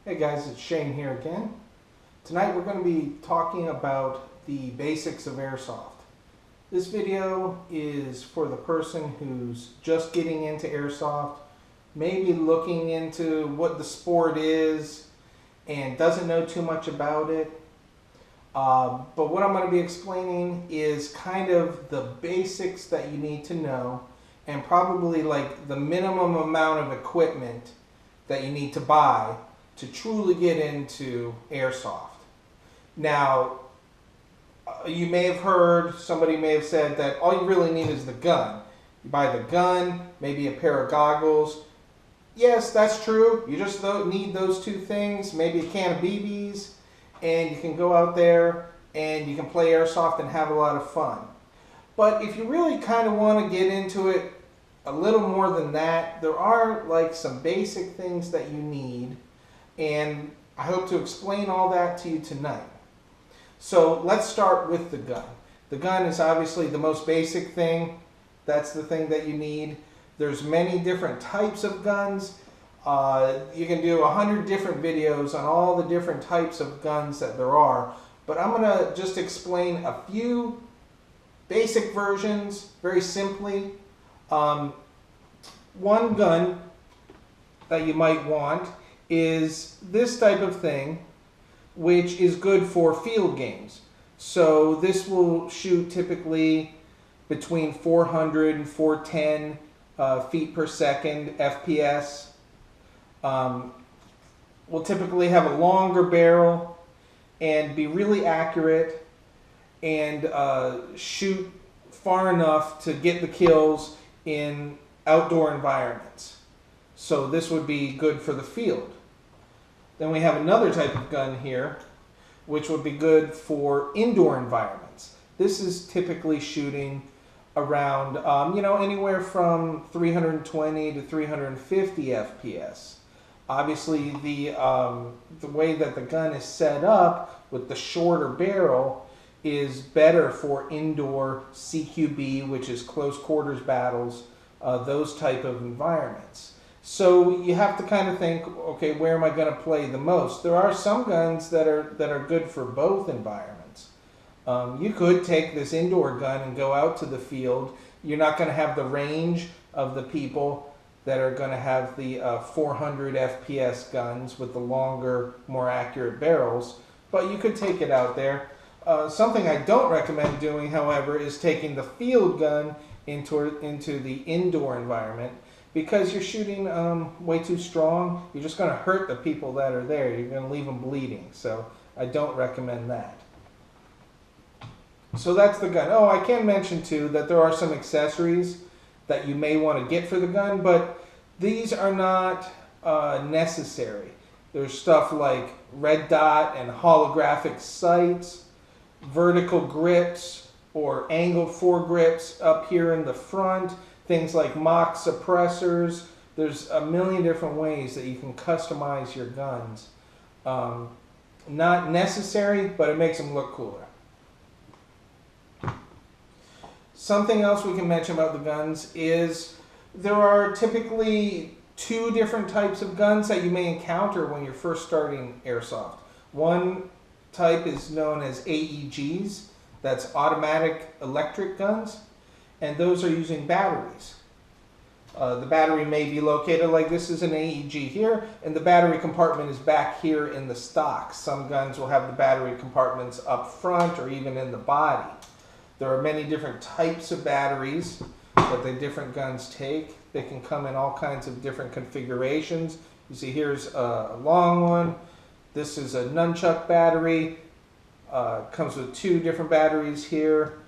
Hey guys, it's Shane here again. Tonight we're going to be talking about the basics of Airsoft. This video is for the person who's just getting into Airsoft, maybe looking into what the sport is and doesn't know too much about it. But what I'm going to be explaining is kind of the basics that you need to know and probably like the minimum amount of equipment that you need to buy to truly get into Airsoft. Now, you may have heard, somebody may have said that all you really need is the gun. You buy the gun, maybe a pair of goggles. Yes, that's true. You just need those two things, maybe a can of BBs, and you can go out there and you can play Airsoft and have a lot of fun. But if you really kind of want to get into it a little more than that, there are like some basic things that you need, and I hope to explain all that to you tonight. So let's start with the gun. The gun is obviously the most basic thing. That's the thing that you need. There's many different types of guns. You can do 100 different videos on all the different types of guns that there are, but I'm going to just explain a few basic versions very simply. One gun that you might want is this type of thing, which is good for field games. So this will shoot typically between 400 and 410 feet per second FPS. Will typically have a longer barrel and be really accurate and shoot far enough to get the kills in outdoor environments. So this would be good for the field. Then we have another type of gun here, which would be good for indoor environments. This is typically shooting around, anywhere from 320 to 350 FPS. Obviously, the way that the gun is set up with the shorter barrel is better for indoor CQB, which is close quarters battles, those type of environments. So you have to kind of think, okay, where am I going to play the most? There are some guns that are good for both environments. You could take this indoor gun and go out to the field. You're not going to have the range of the people that are going to have the 400 FPS guns with the longer, more accurate barrels, but you could take it out there. Something I don't recommend doing, however, is taking the field gun into the indoor environment, because you're shooting way too strong. You're just going to hurt the people that are there. You're going to leave them bleeding. So I don't recommend that. So that's the gun. Oh, I can mention too that there are some accessories that you may want to get for the gun, but these are not necessary. There's stuff like red dot and holographic sights, vertical grips or angled foregrips up here in the front, things like mock suppressors. There's a million different ways that you can customize your guns. Not necessary, but it makes them look cooler. Something else we can mention about the guns is there are typically two different types of guns that you may encounter when you're first starting Airsoft. One type is known as AEGs, that's automatic electric guns, and those are using batteries. The battery may be located like this is an AEG here, and the battery compartment is back here in the stock. Some guns will have the battery compartments up front or even in the body. There are many different types of batteries that the different guns take. They can come in all kinds of different configurations. You see here's a long one. This is a nunchuck battery. Comes with two different batteries here.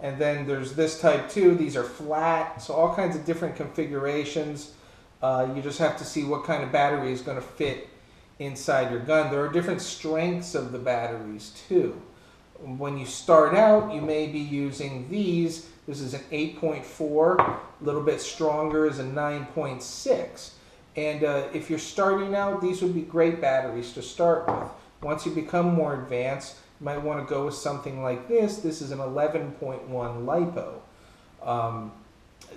And then there's this type too. These are flat, so all kinds of different configurations. You just have to see what kind of battery is going to fit inside your gun. There are different strengths of the batteries too. When you start out, you may be using these. This is an 8.4, a little bit stronger is a 9.6. And if you're starting out, these would be great batteries to start with. Once you become more advanced, you might want to go with something like this. This is an 11.1 LiPo.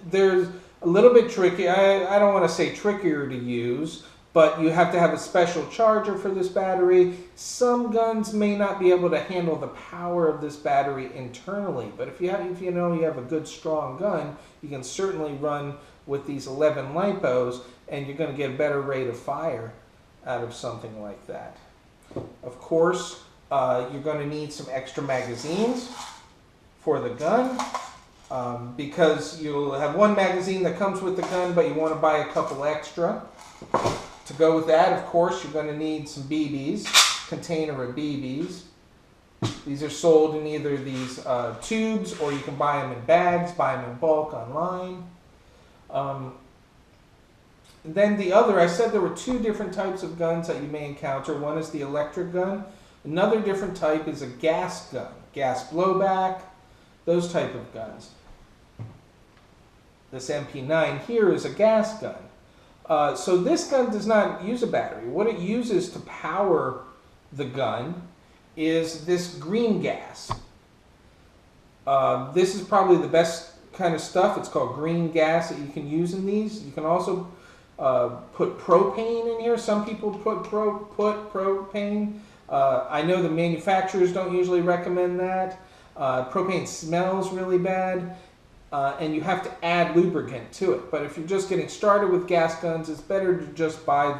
There's a little bit tricky. I don't want to say trickier to use, but you have to have a special charger for this battery. Some guns may not be able to handle the power of this battery internally, but if you know you have a good strong gun, you can certainly run with these 11 lipos, and you're going to get a better rate of fire out of something like that. Of course, you're going to need some extra magazines for the gun, because you'll have one magazine that comes with the gun, but you want to buy a couple extra. To go with that, of course, you're going to need some BBs, container of BBs. These are sold in either these tubes, or you can buy them in bags, buy them in bulk online. Then the other, I said there were two different types of guns that you may encounter. One is the electric gun. Another different type is a gas gun, gas blowback, those type of guns. This MP9 here is a gas gun. So this gun does not use a battery. What it uses to power the gun is this green gas. This is probably the best kind of stuff. It's called green gas that you can use in these. You can also put propane in here. Some people put propane. I know the manufacturers don't usually recommend that. Propane smells really bad. And you have to add lubricant to it. But if you're just getting started with gas guns, it's better to just buy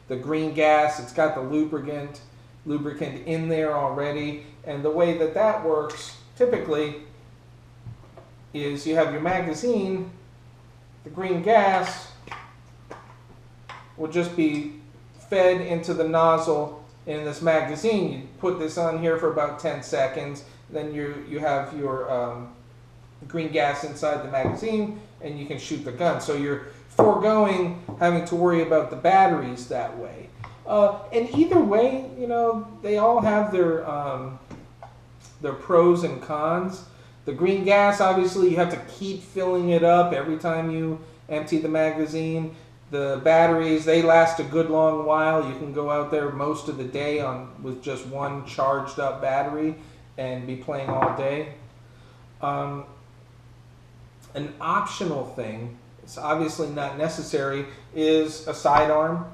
the green gas. It's got the lubricant in there already. And the way that works typically is you have your magazine. The green gas will just be fed into the nozzle in this magazine. You put this on here for about 10 seconds. Then you have your green gas inside the magazine, and you can shoot the gun. So you're foregoing having to worry about the batteries that way. And either way, you know, they all have their pros and cons. The green gas, obviously, you have to keep filling it up every time you empty the magazine. The batteries, they last a good long while. You can go out there most of the day with just one charged up battery and be playing all day. An optional thing, it's obviously not necessary, is a sidearm,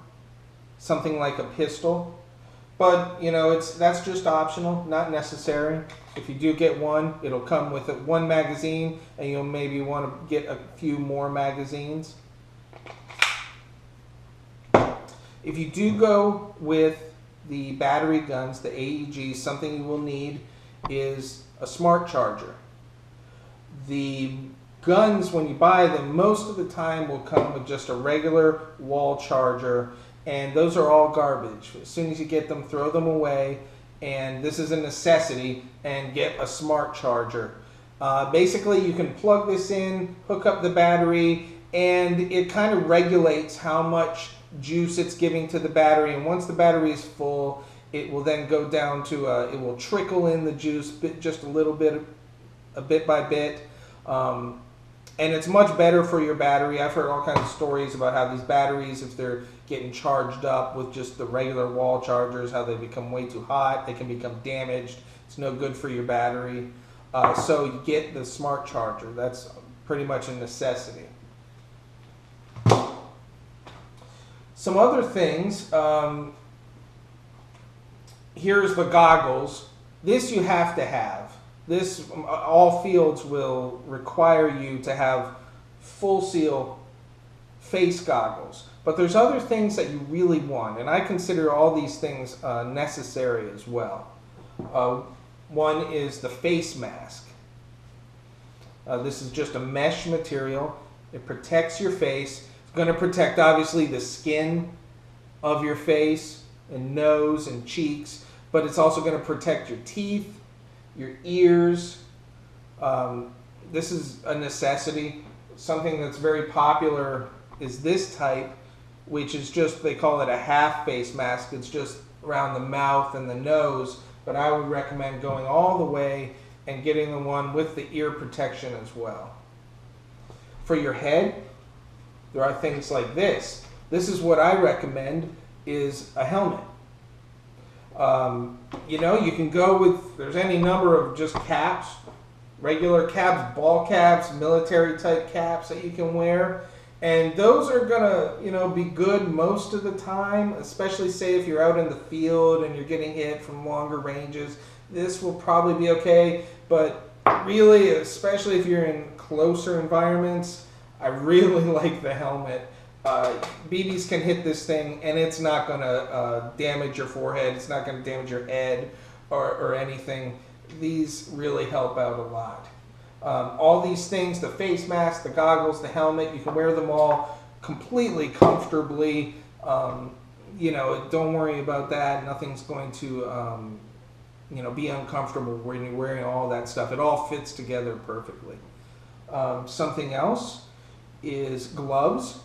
something like a pistol. But, you know, that's just optional, not necessary. If you do get one, it'll come with one magazine, and you'll maybe want to get a few more magazines. If you do go with the battery guns, the AEGs, something you will need is a smart charger. The guns, when you buy them, most of the time will come with just a regular wall charger, and those are all garbage. As soon as you get them, throw them away, and this is a necessity, and get a smart charger. Basically, you can plug this in, hook up the battery, and it kind of regulates how much juice it's giving to the battery, and once the battery is full, it will then go down to, it will trickle in the juice just a little bit, bit by bit. And it's much better for your battery. I've heard all kinds of stories about how these batteries, if they're getting charged up with just the regular wall chargers, how they become way too hot, they can become damaged. It's no good for your battery. So you get the smart charger. That's pretty much a necessity. Some other things. Here's the goggles. This you have to have. This, all fields will require you to have full seal face goggles. But there's other things that you really want, and I consider all these things necessary as well. One is the face mask. This is just a mesh material. It protects your face. It's going to protect, obviously, the skin of your face and nose and cheeks, but it's also going to protect your teeth, your ears. This is a necessity. Something that's very popular is this type, which is just, they call it a half face mask. It's just around the mouth and the nose, but I would recommend going all the way and getting the one with the ear protection as well. For your head, there are things like this. This is what I recommend, is a helmet. You know, you can go with, there's any number of just caps, regular caps, ball caps, military type caps that you can wear. And those are gonna, be good most of the time, especially say if you're out in the field and you're getting hit from longer ranges. This will probably be okay, but really, especially if you're in closer environments, I really like the helmet. BBs can hit this thing and it's not gonna damage your forehead, it's not gonna damage your head or anything. These really help out a lot. All these things, the face mask, the goggles, the helmet, you can wear them all completely comfortably. Don't worry about that. Nothing's going to, be uncomfortable when you're wearing all that stuff. It all fits together perfectly. Something else is gloves.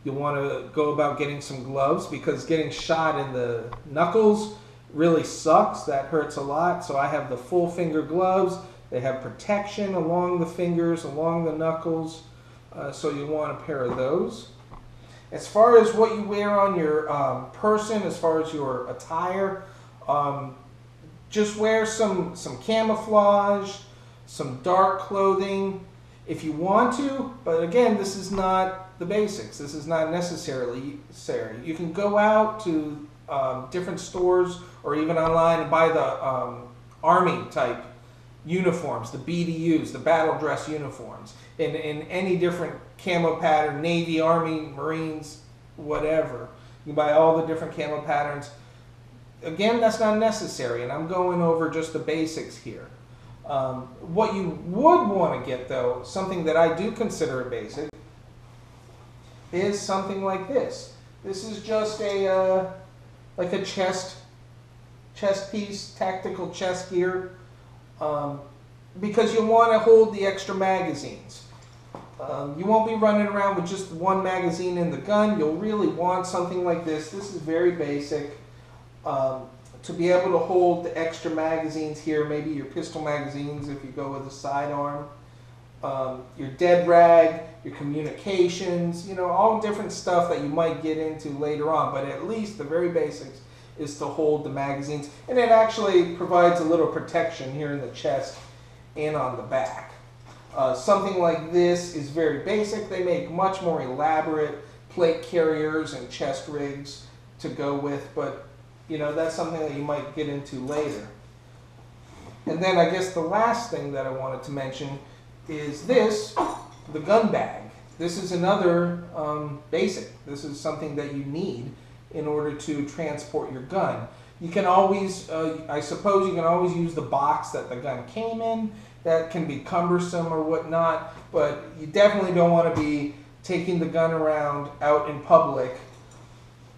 You'll want to go about getting some gloves because getting shot in the knuckles really sucks. That hurts a lot. So I have the full finger gloves. They have protection along the fingers, along the knuckles, so you want a pair of those. As far as what you wear on your person, as far as your attire, just wear some camouflage, some dark clothing if you want to, but again, this is not the basics. This is not necessarily necessary. You can go out to different stores or even online and buy the Army type uniforms, the BDUs, the battle dress uniforms, in any different camo pattern, Navy, Army, Marines, whatever. You can buy all the different camo patterns. Again, that's not necessary, and I'm going over just the basics here. What you would want to get, though, something that I do consider a basic, is something like this. This is just like a chest piece, tactical chest gear. Because you want to hold the extra magazines. You won't be running around with just one magazine in the gun. You'll really want something like this. This is very basic. To be able to hold the extra magazines here, maybe your pistol magazines if you go with a sidearm, your dead rag, your communications, all different stuff that you might get into later on, but at least the very basics is to hold the magazines, and it actually provides a little protection here in the chest and on the back. Something like this is very basic. They make much more elaborate plate carriers and chest rigs to go with, but that's something that you might get into later. And then I guess the last thing that I wanted to mention is this, the gun bag. This is another basic. This is something that you need in order to transport your gun. You can always, I suppose you can always use the box that the gun came in. That can be cumbersome or whatnot, but you definitely don't want to be taking the gun around out in public,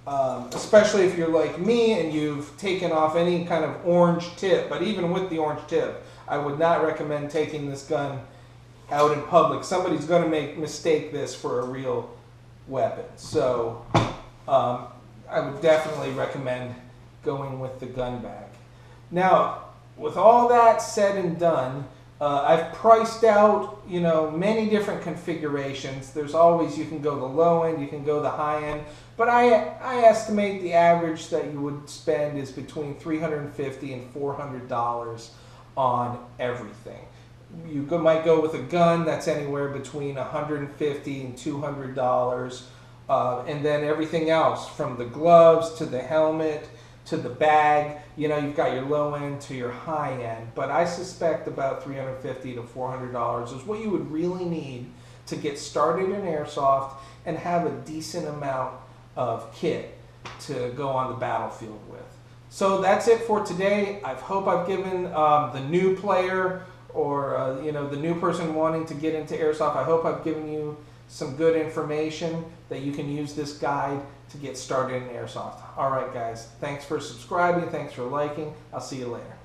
especially if you're like me and you've taken off any kind of orange tip. But even with the orange tip, I would not recommend taking this gun out in public. Somebody's going to mistake this for a real weapon. So I would definitely recommend going with the gun bag. Now, with all that said and done, I've priced out, many different configurations. There's always, you can go the low end, you can go the high end, but I estimate the average that you would spend is between $350 and $400 on everything. You might go with a gun that's anywhere between $150 and $200. And then everything else, from the gloves to the helmet to the bag, you've got your low end to your high end. But I suspect about $350 to $400 is what you would really need to get started in Airsoft and have a decent amount of kit to go on the battlefield with. So that's it for today. I hope I've given the new player or the new person wanting to get into Airsoft, I hope I've given you some good information that you can use this guide to get started in Airsoft. All right, guys. Thanks for subscribing. Thanks for liking. I'll see you later.